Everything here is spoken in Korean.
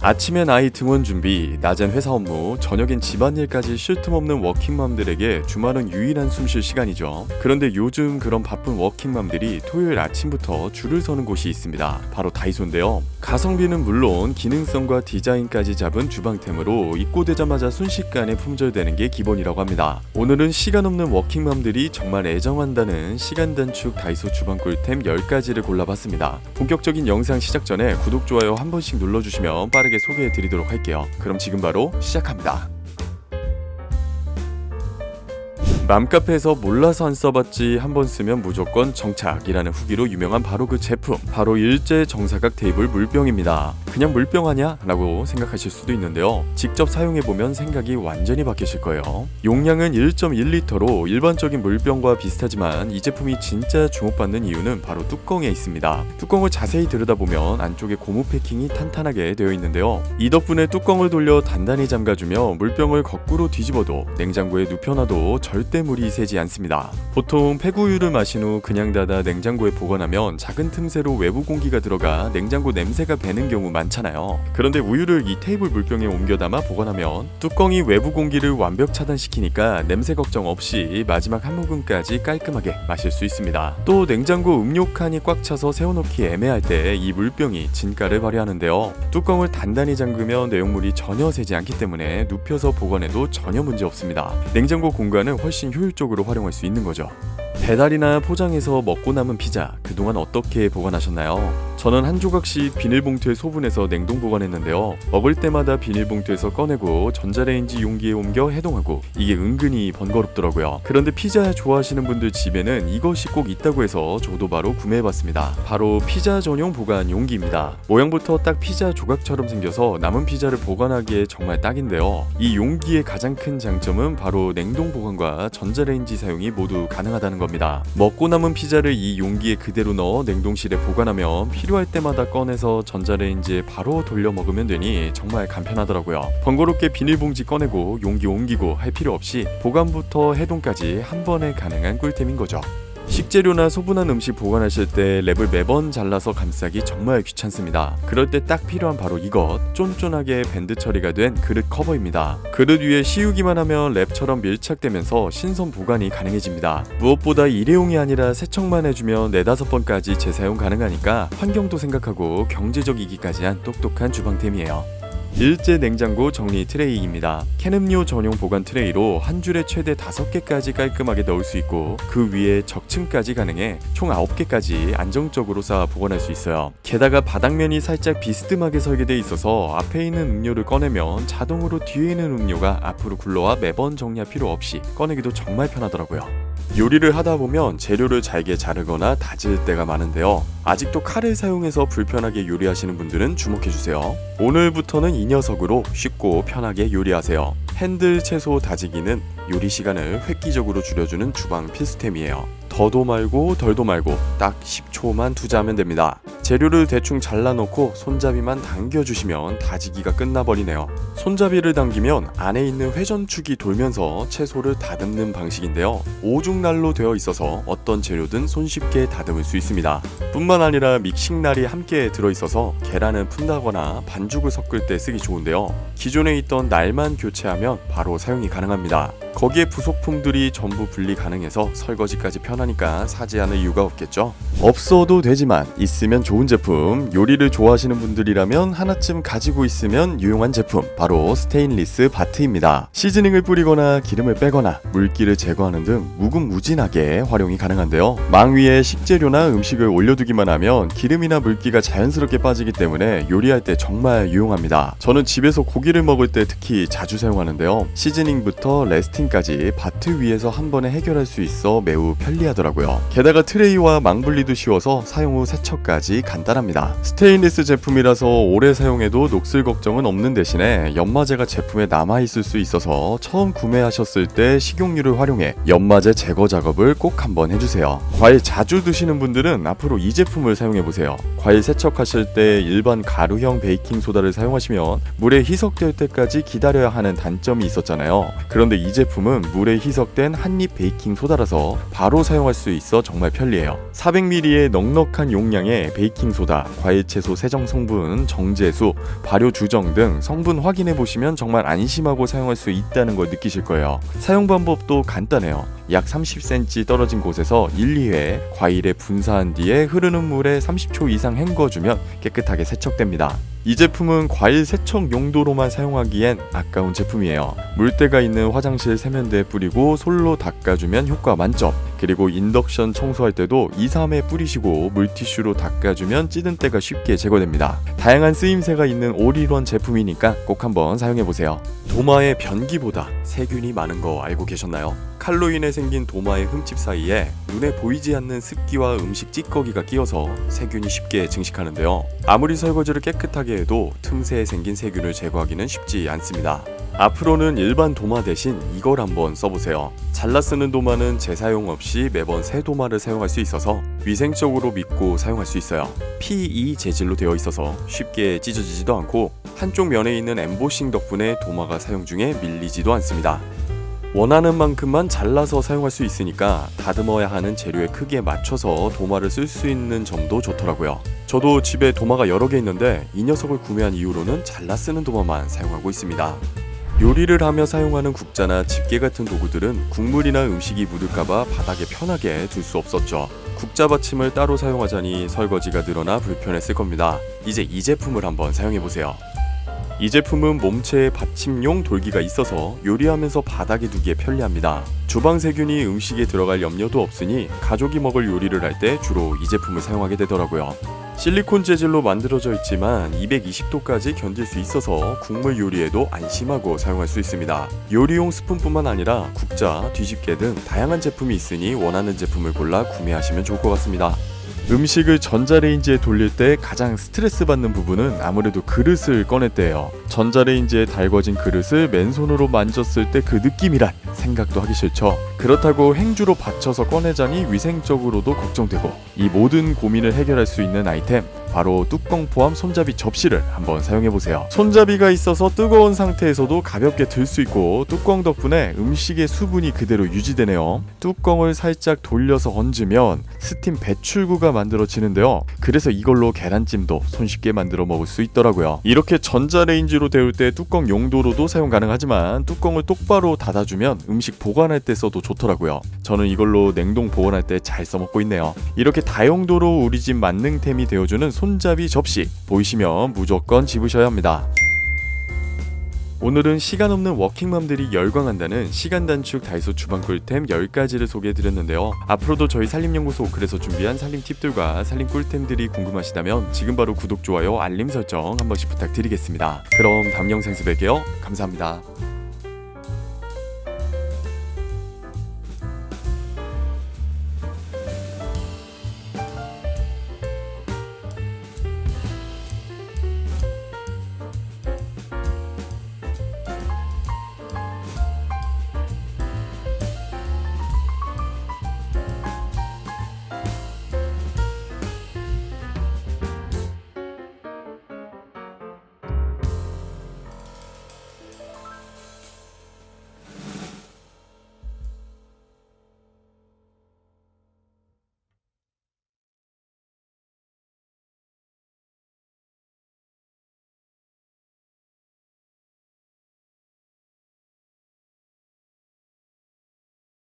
아침엔 아이 등원 준비, 낮엔 회사 업무, 저녁엔 집안일까지 쉴 틈 없는 워킹맘들에게 주말은 유일한 숨쉴 시간이죠. 그런데 요즘 그런 바쁜 워킹맘들이 토요일 아침부터 줄을 서는 곳이 있습니다. 바로 다이소인데요. 가성비는 물론 기능성과 디자인까지 잡은 주방템으로 입고되자마자 순식간에 품절되는 게 기본이라고 합니다. 오늘은 시간 없는 워킹맘들이 정말 애정한다는 시간 단축 다이소 주방 꿀템 10가지를 골라봤습니다. 본격적인 영상 시작 전에 구독, 좋아요 한 번씩 눌러주시면 빠르게 소개해드리도록 할게요. 그럼 지금 바로 시작합니다. 맘카페에서 몰라서 안 써봤지 한번 쓰면 무조건 정착이라는 후기로 유명한 바로 그 제품, 바로 일제 정사각 테이블 물병입니다. 그냥 물병 아냐? 라고 생각하실 수도 있는데요. 직접 사용해보면 생각이 완전히 바뀌실 거예요. 용량은 1.1리터로 일반적인 물병과 비슷하지만 이 제품이 진짜 주목받는 이유는 바로 뚜껑에 있습니다. 뚜껑을 자세히 들여다보면 안쪽에 고무 패킹이 탄탄하게 되어 있는데요. 이 덕분에 뚜껑을 돌려 단단히 잠가주며 물병을 거꾸로 뒤집어도 냉장고에 눕혀놔도 절대 물이 새지 않습니다. 보통 폐구유를 마신 후 그냥 닫아 냉장고에 보관하면 작은 틈새로 외부 공기가 들어가 냉장고 냄새가 배는 경우 많잖아요. 그런데 우유를 이 테이블 물병에 옮겨 담아 보관하면 뚜껑이 외부 공기를 완벽 차단시키니까 냄새 걱정 없이 마지막 한 모금까지 깔끔하게 마실 수 있습니다. 또 냉장고 음료칸이 꽉 차서 세워놓기 애매할 때 이 물병이 진가를 발휘하는데요. 뚜껑을 단단히 잠그면 내용물이 전혀 새지 않기 때문에 눕혀서 보관해도 전혀 문제 없습니다. 냉장고 공간은 훨씬 효율적으로 활용할 수 있는 거죠. 배달이나 포장해서 먹고 남은 피자, 그동안 어떻게 보관하셨나요? 저는 한 조각씩 비닐봉투에 소분해서 냉동 보관했는데요. 먹을 때마다 비닐봉투에서 꺼내고 전자레인지 용기에 옮겨 해동하고, 이게 은근히 번거롭더라고요. 그런데 피자 좋아하시는 분들 집에는 이것이 꼭 있다고 해서 저도 바로 구매해봤습니다. 바로 피자 전용 보관 용기입니다. 모양부터 딱 피자 조각처럼 생겨서 남은 피자를 보관하기에 정말 딱인데요. 이 용기의 가장 큰 장점은 바로 냉동 보관과 전자레인지 사용이 모두 가능하다는 겁니다. 먹고 남은 피자를 이 용기에 그대로 넣어 냉동실에 보관하면 필요할 때마다 꺼내서 전자레인지에 바로 돌려 먹으면 되니 정말 간편하더라고요. 번거롭게 비닐봉지 꺼내고 용기 옮기고 할 필요 없이 보관부터 해동까지 한 번에 가능한 꿀템인 거죠. 식재료나 소분한 음식 보관하실 때 랩을 매번 잘라서 감싸기 정말 귀찮습니다. 그럴 때 딱 필요한 바로 이것, 쫀쫀하게 밴드 처리가 된 그릇 커버입니다. 그릇 위에 씌우기만 하면 랩처럼 밀착되면서 신선 보관이 가능해집니다. 무엇보다 일회용이 아니라 세척만 해주면 4-5번까지 재사용 가능하니까 환경도 생각하고 경제적이기까지 한 똑똑한 주방템이에요. 일제 냉장고 정리 트레이입니다. 캔음료 전용 보관 트레이로 한 줄에 최대 5개까지 깔끔하게 넣을 수 있고, 그 위에 적층까지 가능해 총 9개까지 안정적으로 쌓아 보관할 수 있어요. 게다가 바닥면이 살짝 비스듬하게 설계되어 있어서 앞에 있는 음료를 꺼내면 자동으로 뒤에 있는 음료가 앞으로 굴러와 매번 정리할 필요 없이 꺼내기도 정말 편하더라고요. 요리를 하다 보면 재료를 잘게 자르거나 다질 때가 많은데요. 아직도 칼을 사용해서 불편하게 요리하시는 분들은 주목해주세요. 오늘부터는 이 녀석으로 쉽고 편하게 요리하세요. 핸들 채소 다지기는 요리 시간을 획기적으로 줄여주는 주방 필수템이에요. 더도 말고 덜도 말고 딱 10초만 투자하면 됩니다. 재료를 대충 잘라놓고 손잡이만 당겨주시면 다지기가 끝나버리네요. 손잡이를 당기면 안에 있는 회전축이 돌면서 채소를 다듬는 방식인데요. 오중날로 되어 있어서 어떤 재료든 손쉽게 다듬을 수 있습니다. 뿐만 아니라 믹싱날이 함께 들어있어서 계란을 푼다거나 반죽을 섞을 때 쓰기 좋은데요. 기존에 있던 날만 교체하면 바로 사용이 가능합니다. 거기에 부속품들이 전부 분리 가능해서 설거지까지 편하니까 사지 않을 이유가 없겠죠. 없어도 되지만 있으면 좋은 제품, 요리를 좋아하시는 분들이라면 하나쯤 가지고 있으면 유용한 제품, 바로 스테인리스 바트입니다. 시즈닝을 뿌리거나 기름을 빼거나 물기를 제거하는 등 무궁무진하게 활용이 가능한데요. 망 위에 식재료나 음식을 올려두기만 하면 기름이나 물기가 자연스럽게 빠지기 때문에 요리할 때 정말 유용합니다. 저는 집에서 고기를 먹을 때 특히 자주 사용하는데요. 시즈닝부터 레스팅까지 바트 위에서 한 번에 해결할 수 있어 매우 편리하더라고요. 게다가 트레이와 망 분리도 쉬워서 사용 후 세척까지 간단합니다. 스테인리스 제품이라서 오래 사용해도 녹슬 걱정은 없는 대신에 연마제가 제품에 남아있을 수 있어서 처음 구매하셨을 때 식용유를 활용해 연마제 제거 작업을 꼭 한번 해주세요. 과일 자주 드시는 분들은 앞으로 이 제품을 사용해보세요. 과일 세척하실 때 일반 가루형 베이킹소다를 사용하시면 물에 희석될 때까지 기다려야 하는 단점이 있었잖아요. 그런데 이 제품 제품은 물에 희석된 한입 베이킹 소다라서 바로 사용할 수 있어 정말 편리해요. 400ml의 넉넉한 용량의 베이킹 소다, 과일 채소 세정 성분, 정제수, 발효 주정 등 성분 확인해 보시면 정말 안심하고 사용할 수 있다는 걸 느끼실 거예요. 사용 방법도 간단해요. 약 30cm 떨어진 곳에서 1, 2회 과일에 분사한 뒤에 흐르는 물에 30초 이상 헹궈주면 깨끗하게 세척됩니다. 이 제품은 과일 세척 용도로만 사용하기엔 아까운 제품이에요. 물때가 있는 화장실 세면대에 뿌리고 솔로 닦아주면 효과 만점. 그리고 인덕션 청소할 때도 2, 3회 뿌리시고 물티슈로 닦아주면 찌든 때가 쉽게 제거됩니다. 다양한 쓰임새가 있는 올인원 제품이니까 꼭 한번 사용해보세요. 도마의 변기보다 세균이 많은 거 알고 계셨나요? 칼로 인해 생긴 도마의 흠집 사이에 눈에 보이지 않는 습기와 음식 찌꺼기가 끼어서 세균이 쉽게 증식하는데요. 아무리 설거지를 깨끗하게 해도 틈새에 생긴 세균을 제거하기는 쉽지 않습니다. 앞으로는 일반 도마 대신 이걸 한번 써보세요. 잘라 쓰는 도마는 재사용 없이 매번 새 도마를 사용할 수 있어서 위생적으로 믿고 사용할 수 있어요. PE 재질로 되어 있어서 쉽게 찢어지지도 않고 한쪽 면에 있는 엠보싱 덕분에 도마가 사용 중에 밀리지도 않습니다. 원하는 만큼만 잘라서 사용할 수 있으니까 다듬어야 하는 재료의 크기에 맞춰서 도마를 쓸 수 있는 점도 좋더라고요. 저도 집에 도마가 여러 개 있는데 이 녀석을 구매한 이후로는 잘라 쓰는 도마만 사용하고 있습니다. 요리를 하며 사용하는 국자나 집게 같은 도구들은 국물이나 음식이 묻을까봐 바닥에 편하게 둘 수 없었죠. 국자 받침을 따로 사용하자니 설거지가 늘어나 불편했을 겁니다. 이제 이 제품을 한번 사용해보세요. 이 제품은 몸체에 받침용 돌기가 있어서 요리하면서 바닥에 두기에 편리합니다. 주방 세균이 음식에 들어갈 염려도 없으니 가족이 먹을 요리를 할 때 주로 이 제품을 사용하게 되더라고요. 실리콘 재질로 만들어져 있지만 220도까지 견딜 수 있어서 국물 요리에도 안심하고 사용할 수 있습니다. 요리용 스푼뿐만 아니라 국자, 뒤집개 등 다양한 제품이 있으니 원하는 제품을 골라 구매하시면 좋을 것 같습니다. 음식을 전자레인지에 돌릴 때 가장 스트레스 받는 부분은 아무래도 그릇을 꺼낼 때예요. 전자레인지에 달궈진 그릇을 맨손으로 만졌을 때 그 느낌이란 생각도 하기 싫죠. 그렇다고 행주로 받쳐서 꺼내자니 위생적으로도 걱정되고, 이 모든 고민을 해결할 수 있는 아이템, 바로 뚜껑 포함 손잡이 접시를 한번 사용해보세요. 손잡이가 있어서 뜨거운 상태에서도 가볍게 들 수 있고 뚜껑 덕분에 음식의 수분이 그대로 유지되네요. 뚜껑을 살짝 돌려서 얹으면 스팀 배출구가 만들어지는데요. 그래서 이걸로 계란찜도 손쉽게 만들어 먹을 수 있더라고요. 이렇게 전자레인지로 데울 때 뚜껑 용도로도 사용 가능하지만 뚜껑을 똑바로 닫아주면 음식 보관할 때 써도 좋더라고요. 저는 이걸로 냉동 보관할 때 잘 써먹고 있네요. 이렇게 다용도로 우리 집 만능템이 되어주는 손잡이 접시, 보이시면 무조건 집으셔야 합니다. 오늘은 시간 없는 워킹맘들이 열광한다는 시간 단축 다이소 주방 꿀템 10가지를 소개해드렸는데요. 앞으로도 저희 살림연구소 오클에서 준비한 살림 팁들과 살림 꿀템들이 궁금하시다면 지금 바로 구독, 좋아요, 알림 설정 한 번씩 부탁드리겠습니다. 그럼 다음 영상에서 뵐게요. 감사합니다.